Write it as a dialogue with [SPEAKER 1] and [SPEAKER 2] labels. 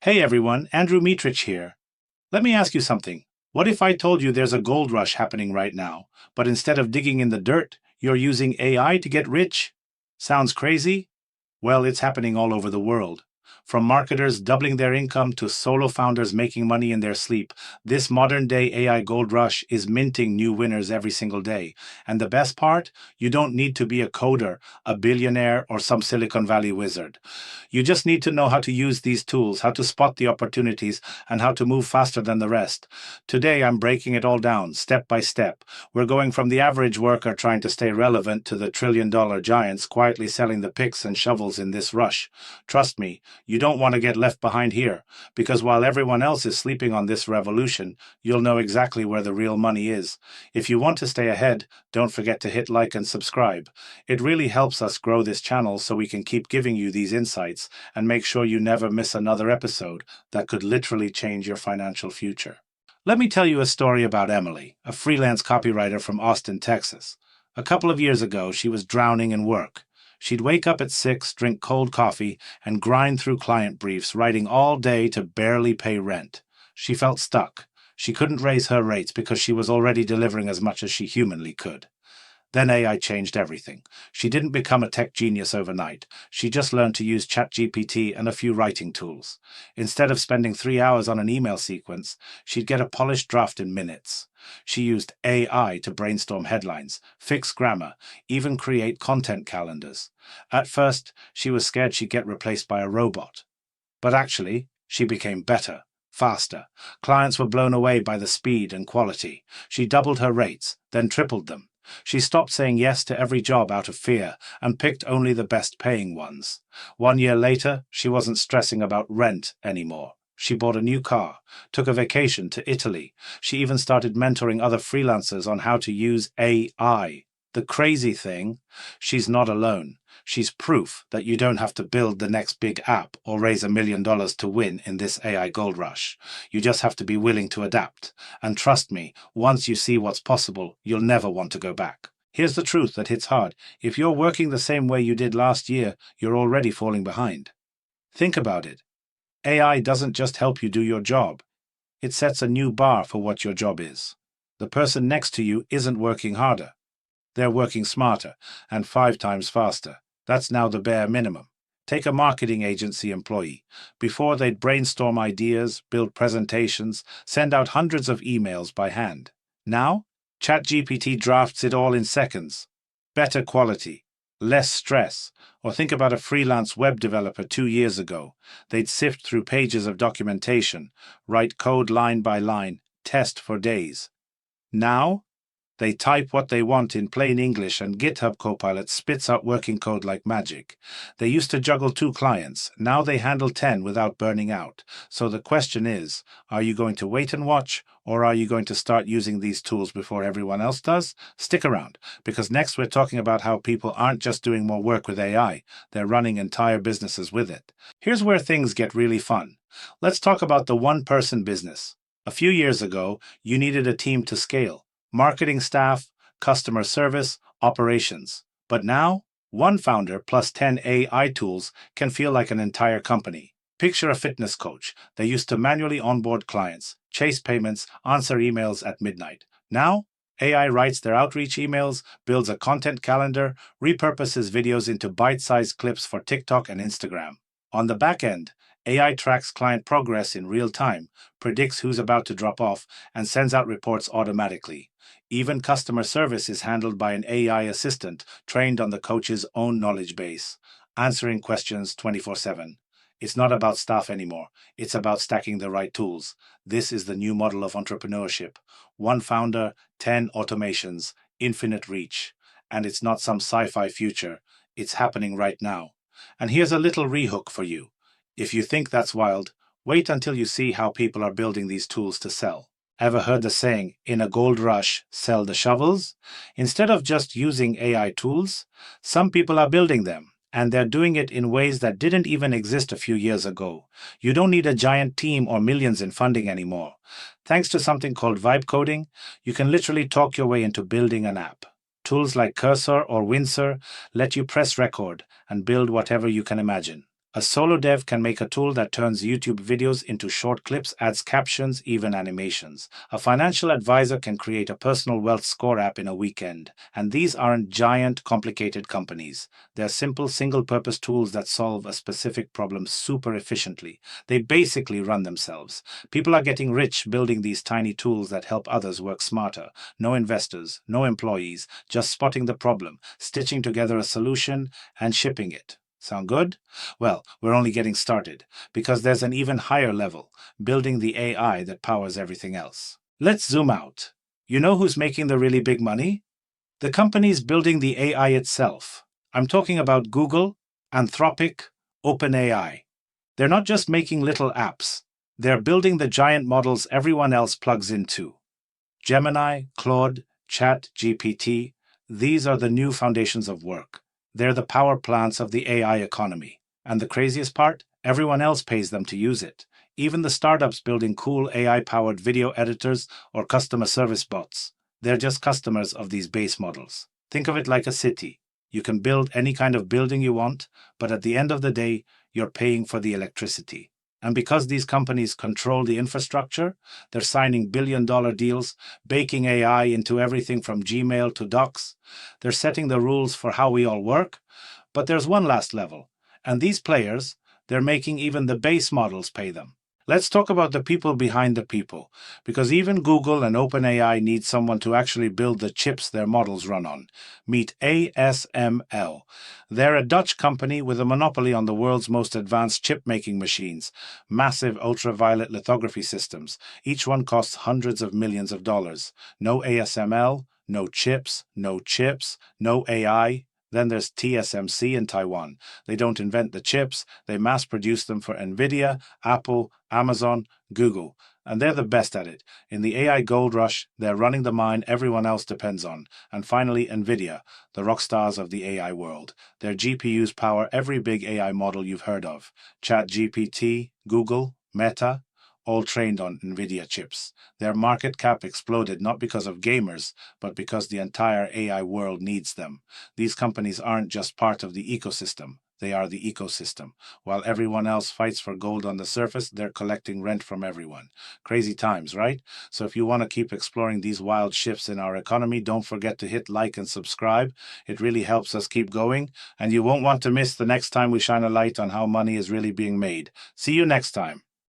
[SPEAKER 1] Hey everyone, Andrew Mitrich here. Let me ask you something. What if I told you there's a gold rush happening right now, but instead of digging in the dirt, you're using AI to get rich? Sounds crazy? Well, it's happening all over the world. From marketers doubling their income to solo founders making money in their sleep, this modern day AI gold rush is minting new winners every single day. And the best part? You don't need to be a coder, a billionaire, or some Silicon Valley wizard. You just need to know how to use these tools, how to spot the opportunities, and how to move faster than the rest. Today, I'm breaking it all down, step by step. We're going from the average worker trying to stay relevant to the trillion-dollar giants quietly selling the picks and shovels in this rush. Trust me, you don't want to get left behind here, because while everyone else is sleeping on this revolution, you'll know exactly where the real money is. If you want to stay ahead, don't forget to hit like and subscribe. It really helps us grow this channel so we can keep giving you these insights and make sure you never miss another episode that could literally change your financial future. Let me tell you a story about Emily, a freelance copywriter from Austin, Texas. A couple of years ago, she was drowning in work. She'd wake up at 6, drink cold coffee, and grind through client briefs, writing all day to barely pay rent. She felt stuck. She couldn't raise her rates because she was already delivering as much as she humanly could. Then AI changed everything. She didn't become a tech genius overnight. She just learned to use ChatGPT and a few writing tools. Instead of spending 3 hours on an email sequence, she'd get a polished draft in minutes. She used AI to brainstorm headlines, fix grammar, even create content calendars. At first, she was scared she'd get replaced by a robot. But actually, she became better, faster. Clients were blown away by the speed and quality. She doubled her rates, then tripled them. She stopped saying yes to every job out of fear and picked only the best-paying ones. 1 year later, she wasn't stressing about rent anymore. She bought a new car, took a vacation to Italy. She even started mentoring other freelancers on how to use AI. The crazy thing, she's not alone. She's proof that you don't have to build the next big app or raise $1 million to win in this AI gold rush. You just have to be willing to adapt. And trust me, once you see what's possible, you'll never want to go back. Here's the truth that hits hard. If you're working the same way you did last year, you're already falling behind. Think about it. AI doesn't just help you do your job. It sets a new bar for what your job is. The person next to you isn't working harder. They're working smarter and 5 times faster. That's now the bare minimum. Take a marketing agency employee. Before, they'd brainstorm ideas, build presentations, send out hundreds of emails by hand. Now, ChatGPT drafts it all in seconds. Better quality, less stress. Or think about a freelance web developer 2 years ago. They'd sift through pages of documentation, write code line by line, test for days. Now, they type what they want in plain English and GitHub Copilot spits out working code like magic. They used to juggle 2 clients. Now they handle 10 without burning out. So the question is, are you going to wait and watch, or are you going to start using these tools before everyone else does? Stick around, because next we're talking about how people aren't just doing more work with AI, they're running entire businesses with it. Here's where things get really fun. Let's talk about the one-person business. A few years ago, you needed a team to scale. Marketing staff, customer service, operations. But now, one founder plus 10 AI tools can feel like an entire company. Picture a fitness coach. They used to manually onboard clients, chase payments, answer emails at midnight. Now, AI writes their outreach emails, builds a content calendar, repurposes videos into bite-sized clips for TikTok and Instagram. On the back end, AI tracks client progress in real time, predicts who's about to drop off, and sends out reports automatically. Even customer service is handled by an AI assistant trained on the coach's own knowledge base, answering questions 24/7. It's not about staff anymore. It's about stacking the right tools. This is the new model of entrepreneurship. One founder, 10 automations, infinite reach. And it's not some sci-fi future. It's happening right now. And here's a little rehook for you. If you think that's wild, wait until you see how people are building these tools to sell. Ever heard the saying, in a gold rush, sell the shovels? Instead of just using AI tools, some people are building them, and they're doing it in ways that didn't even exist a few years ago. You don't need a giant team or millions in funding anymore. Thanks to something called vibe coding, you can literally talk your way into building an app. Tools like Cursor or Windsor let you press record and build whatever you can imagine. A solo dev can make a tool that turns YouTube videos into short clips, adds captions, even animations. A financial advisor can create a personal wealth score app in a weekend. And these aren't giant, complicated companies. They're simple, single-purpose tools that solve a specific problem super efficiently. They basically run themselves. People are getting rich building these tiny tools that help others work smarter. No investors, no employees, just spotting the problem, stitching together a solution, and shipping it. Sound good? Well, we're only getting started, because there's an even higher level, building the AI that powers everything else. Let's zoom out. You know who's making the really big money? The companies building the AI itself. I'm talking about Google, Anthropic, OpenAI. They're not just making little apps. They're building the giant models everyone else plugs into. Gemini, Claude, ChatGPT, these are the new foundations of work. They're the power plants of the AI economy. And the craziest part? Everyone else pays them to use it. Even the startups building cool AI-powered video editors or customer service bots. They're just customers of these base models. Think of it like a city. You can build any kind of building you want, but at the end of the day, you're paying for the electricity. And because these companies control the infrastructure, they're signing billion-dollar deals, baking AI into everything from Gmail to Docs. They're setting the rules for how we all work. But there's one last level. And these players, they're making even the base models pay them. Let's talk about the people behind the people, because even Google and OpenAI need someone to actually build the chips their models run on. Meet ASML. They're a Dutch company with a monopoly on the world's most advanced chip-making machines, massive ultraviolet lithography systems. Each one costs hundreds of millions of dollars. No ASML, no chips, no AI. Then there's TSMC in Taiwan. They don't invent the chips, they mass produce them for Nvidia, Apple, Amazon, Google. And they're the best at it. In the AI gold rush, they're running the mine everyone else depends on. And finally, Nvidia, the rock stars of the AI world. Their GPUs power every big AI model you've heard of. ChatGPT, Google, Meta, all trained on Nvidia chips. Their market cap exploded not because of gamers, but because the entire AI world needs them. These companies aren't just part of the ecosystem. They are the ecosystem. While everyone else fights for gold on the surface, they're collecting rent from everyone. Crazy times, right? So if you want to keep exploring these wild shifts in our economy, don't forget to hit like and subscribe. It really helps us keep going, and you won't want to miss the next time we shine a light on how money is really being made. See you next time.